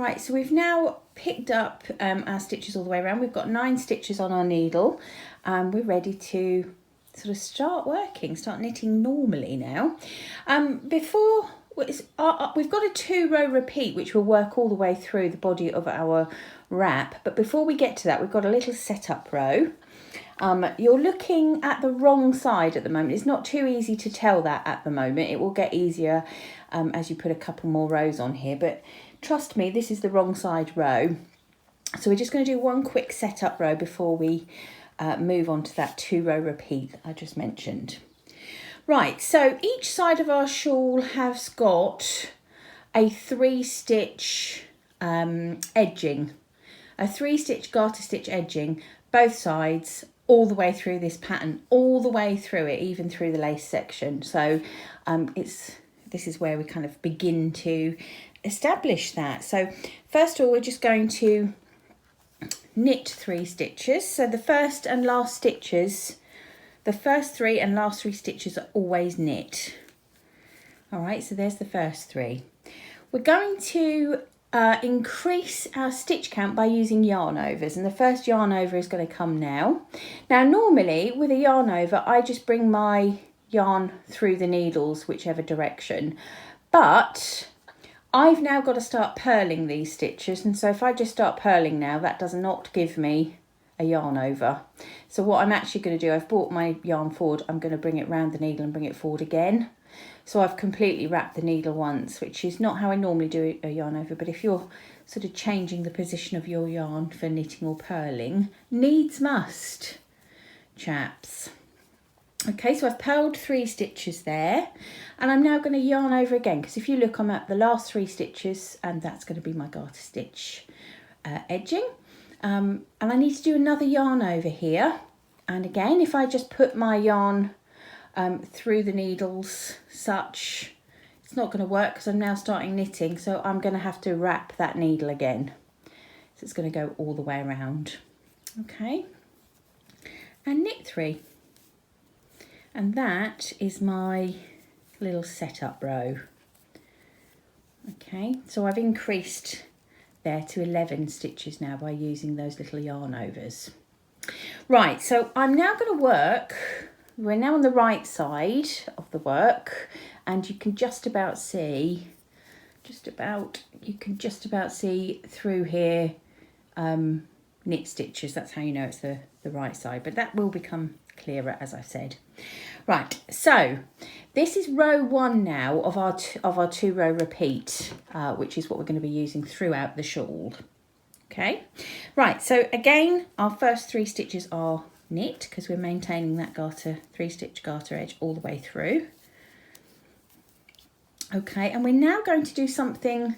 Right, so we've now picked up our stitches all the way around. We've got 9 stitches on our needle. We're ready to sort of start knitting normally now. We've got a 2-row repeat which will work all the way through the body of our wrap. But before we get to that, we've got a little setup row. You're looking at the wrong side at the moment. It's not too easy to tell that at the moment. It will get easier as you put a couple more rows on here. But trust me, this is the wrong side row. So we're just going to do one quick setup row before we move on to that 2-row repeat I just mentioned. Right, so each side of our shawl has got a 3-stitch edging, a 3-stitch garter stitch edging, both sides, all the way through this pattern, all the way through it, even through the lace section. So this is where we kind of begin to establish that. So first of all, we're just going to knit 3 stitches. So the first and last stitches, the first 3 and last 3 stitches are always knit. All right, so there's the first 3. We're going to increase our stitch count by using yarn overs, and the first yarn over is going to come now. Now normally with a yarn over I just bring my yarn through the needles whichever direction, but I've now got to start purling these stitches, and so if I just start purling now, that does not give me a yarn over. So what I'm actually going to do, I've brought my yarn forward, I'm going to bring it round the needle and bring it forward again. So I've completely wrapped the needle once, which is not how I normally do a yarn over, but if you're sort of changing the position of your yarn for knitting or purling, needs must, chaps. Okay, so I've purled 3 stitches there, and I'm now going to yarn over again, because if you look, I'm at the last 3 stitches, and that's going to be my garter stitch edging. And I need to do another yarn over here, and again, if I just put my yarn through the needles such, it's not going to work because I'm now starting knitting, so I'm going to have to wrap that needle again. So it's going to go all the way around. Okay, and knit 3. And that is my little setup row. Okay, so I've increased there to 11 stitches now by using those little yarn overs. Right, so I'm now going to work, we're now on the right side of the work, and you can just about see, you can just about see through here knit stitches. That's how you know it's the right side, but that will become clearer as I've said. Right, so this is row 1 now of our 2-row repeat, which is what we're going to be using throughout the shawl. Okay, right, so again our first 3 stitches are knit because we're maintaining that 3-stitch garter edge all the way through. Okay, and we're now going to do something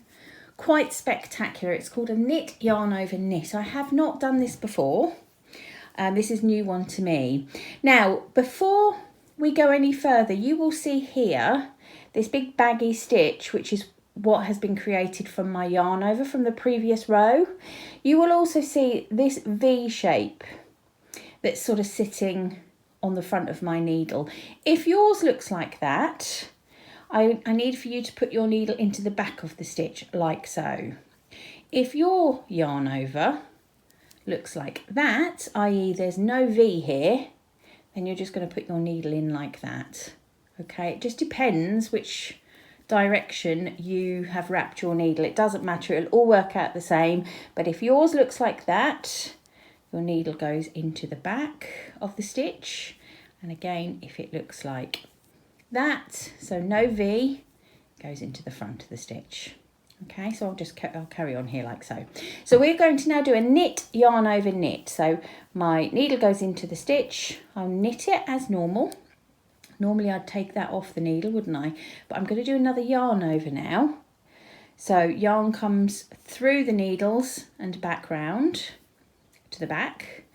quite spectacular. It's called a knit yarn over knit. I have not done this before. This is a new one to me. Now, before we go any further, you will see here this big baggy stitch, which is what has been created from my yarn over from the previous row. You will also see this V shape that's sort of sitting on the front of my needle. If yours looks like that, I need for you to put your needle into the back of the stitch like so. If your yarn over looks like that, i.e. there's no V here, then you're just going to put your needle in like that. Okay, it just depends which direction you have wrapped your needle. It doesn't matter, it'll all work out the same, but if yours looks like that, your needle goes into the back of the stitch, and again if it looks like that, so no V, goes into the front of the stitch. Okay, so I'll carry on here like so. So we're going to now do a knit yarn over knit. So my needle goes into the stitch, I'll knit it as normal. Normally I'd take that off the needle, wouldn't I? But I'm going to do another yarn over now. So yarn comes through the needles and back round to the back.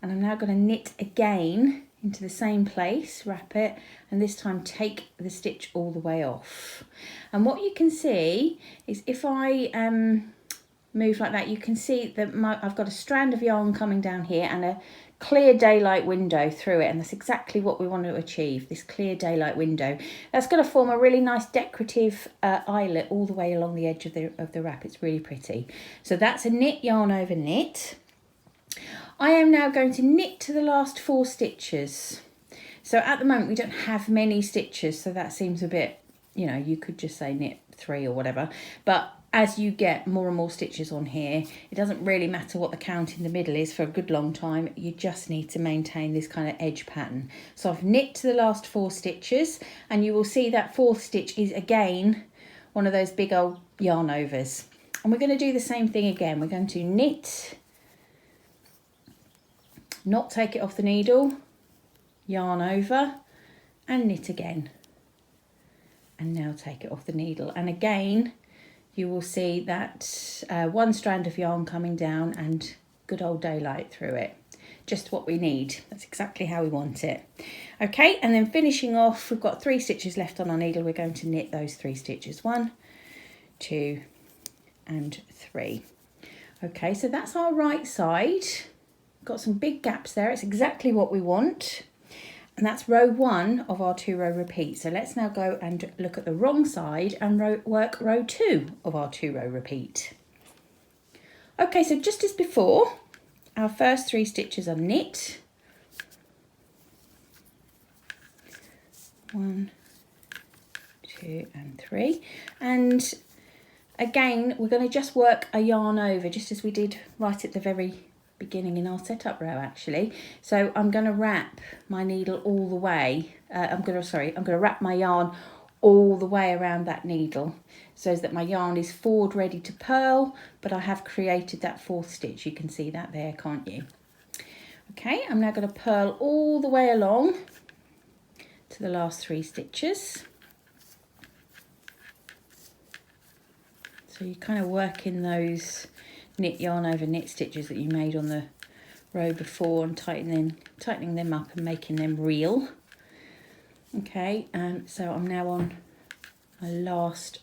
And I'm now going to knit again into the same place, wrap it, and this time take the stitch all the way off. And what you can see is if I move like that, you can see that I've got a strand of yarn coming down here and a clear daylight window through it, and that's exactly what we want to achieve, this clear daylight window. That's going to form a really nice decorative eyelet all the way along the edge of the wrap. It's really pretty. So that's a knit, yarn over, knit. I am now going to knit to the last 4 stitches. So at the moment we don't have many stitches, so that seems a bit, you know, you could just say knit 3 or whatever, but as you get more and more stitches on here, it doesn't really matter what the count in the middle is for a good long time. You just need to maintain this kind of edge pattern. So I've knit to the last 4 stitches, and you will see that 4th stitch is again one of those big old yarn overs. And we're going to do the same thing again. We're going to knit, not take it off the needle, yarn over, and knit again. And now take it off the needle. And again, you will see that 1 strand of yarn coming down and good old daylight through it. Just what we need. That's exactly how we want it. Okay, and then finishing off, we've got 3 stitches left on our needle. We're going to knit those 3 stitches. 1, 2, and 3. Okay, so that's our right side. Got some big gaps there. It's exactly what we want. And that's row 1 of our 2-row repeat. So let's now go and look at the wrong side and work row 2 of our 2-row repeat. Okay, so just as before, our first 3 stitches are knit. 1, 2, and 3. And again, we're going to just work a yarn over, just as we did right at the very beginning in our setup row actually. So I'm going to wrap my needle all the way, I'm going to wrap my yarn all the way around that needle so that my yarn is forward ready to purl, but I have created that 4th stitch. You can see that there, can't you? Okay, I'm now going to purl all the way along to the last 3 stitches. So you're kind of working those knit, yarn over, knit stitches that you made on the row before and tightening them up and making them real. Okay, so I'm now on my last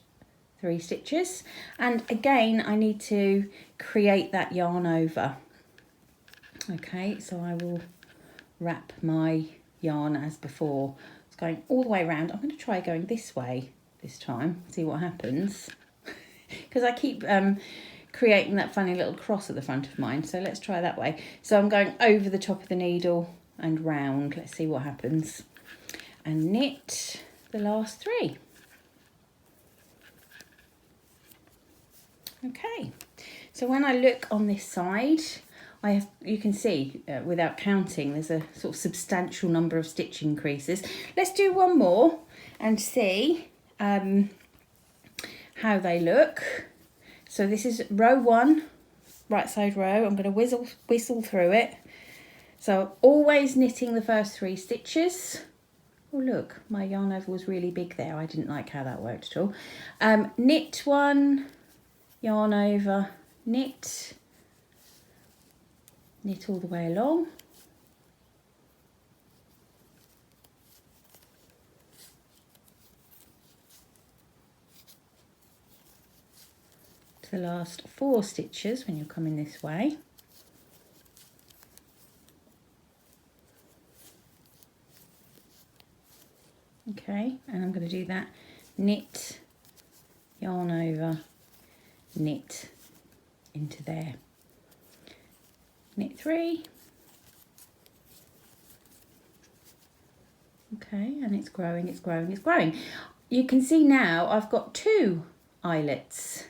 3 stitches, and again I need to create that yarn over. Okay, so I will wrap my yarn as before. It's going all the way around. I'm going to try going this way this time, see what happens, because I keep creating that funny little cross at the front of mine. So let's try that way. So I'm going over the top of the needle and round. Let's see what happens. And knit the last 3. Okay, so when I look on this side, you can see without counting, there's a sort of substantial number of stitch increases. Let's do one more and see how they look. So this is row 1, right side row. I'm going to whistle through it. So always knitting the first 3 stitches. Oh look, my yarn over was really big there. I didn't like how that worked at all. Knit 1, yarn over, knit all the way along. To the last 4 stitches when you're coming this way. Okay, and I'm going to do that knit, yarn over, knit into there. Knit 3. Okay, and it's growing, it's growing, it's growing. You can see now I've got 2 eyelets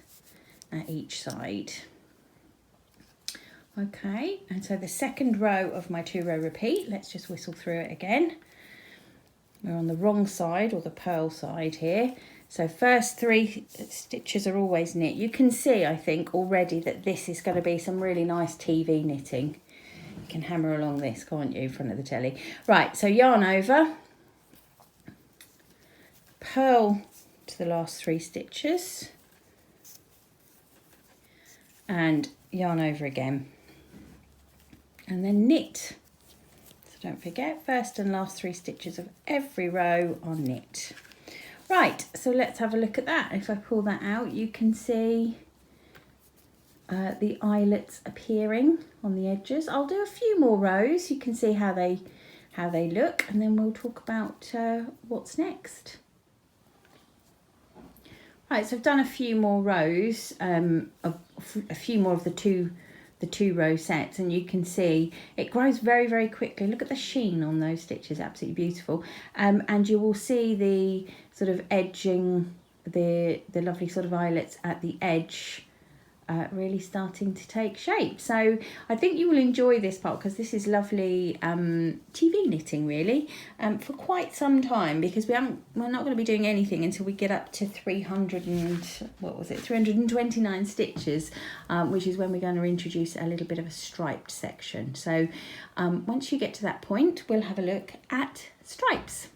at each side. Okay, and so the second row of my 2-row repeat, let's just whistle through it again. We're on the wrong side, or the purl side here. So first 3 stitches are always knit. You can see, I think, already that this is going to be some really nice TV knitting. You can hammer along this, can't you, in front of the telly. Right, so yarn over, purl to the last 3 stitches, and yarn over again, and then knit. So don't forget, first and last 3 stitches of every row are knit. Right, so let's have a look at that. If I pull that out, you can see the eyelets appearing on the edges. I'll do a few more rows. You can see how they look, and then we'll talk about what's next. Right, so I've done a few more rows, a few more of the two row sets, and you can see it grows very, very quickly. Look at the sheen on those stitches, absolutely beautiful. And you will see the sort of edging, the lovely sort of eyelets at the edge really starting to take shape. So I think you will enjoy this part, because this is lovely TV knitting really for quite some time, because we're not going to be doing anything until we get up to 329 stitches, which is when we're going to introduce a little bit of a striped section. So once you get to that point, we'll have a look at stripes.